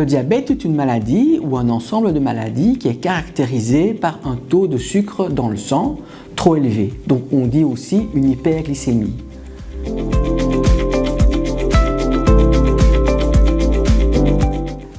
Le diabète est une maladie ou un ensemble de maladies qui est caractérisé par un taux de sucre dans le sang trop élevé. Donc on dit aussi une hyperglycémie.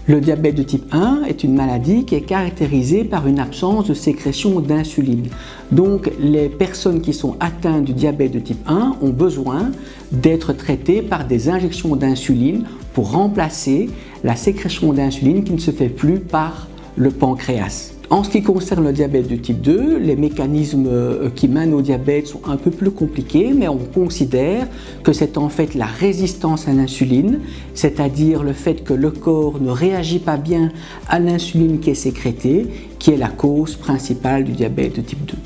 Le diabète de type 1 est une maladie qui est caractérisée par une absence de sécrétion d'insuline. Donc les personnes qui sont atteintes du diabète de type 1 ont besoin d'être traitées par des injections d'insuline pour remplacer la sécrétion d'insuline qui ne se fait plus par le pancréas. En ce qui concerne le diabète de type 2, les mécanismes qui mènent au diabète sont un peu plus compliqués, mais on considère que c'est en fait la résistance à l'insuline, c'est-à-dire le fait que le corps ne réagit pas bien à l'insuline qui est sécrétée, qui est la cause principale du diabète de type 2.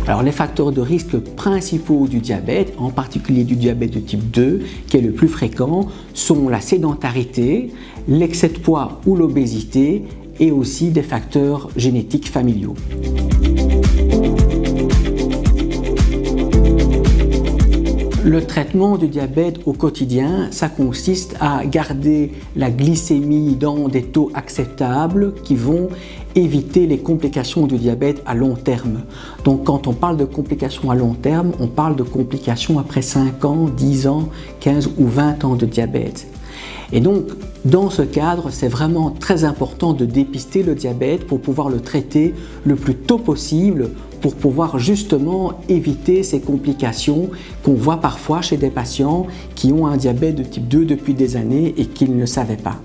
Alors les facteurs de risque principaux du diabète, en particulier du diabète de type 2, qui est le plus fréquent, sont la sédentarité, l'excès de poids ou l'obésité et aussi des facteurs génétiques familiaux. Le traitement du diabète au quotidien, ça consiste à garder la glycémie dans des taux acceptables qui vont éviter les complications du diabète à long terme. Donc quand on parle de complications à long terme, on parle de complications après 5 ans, 10 ans, 15 ou 20 ans de diabète. Et donc, dans ce cadre, c'est vraiment très important de dépister le diabète pour pouvoir le traiter le plus tôt possible, pour pouvoir justement éviter ces complications qu'on voit parfois chez des patients qui ont un diabète de type 2 depuis des années et qu'ils ne savaient pas.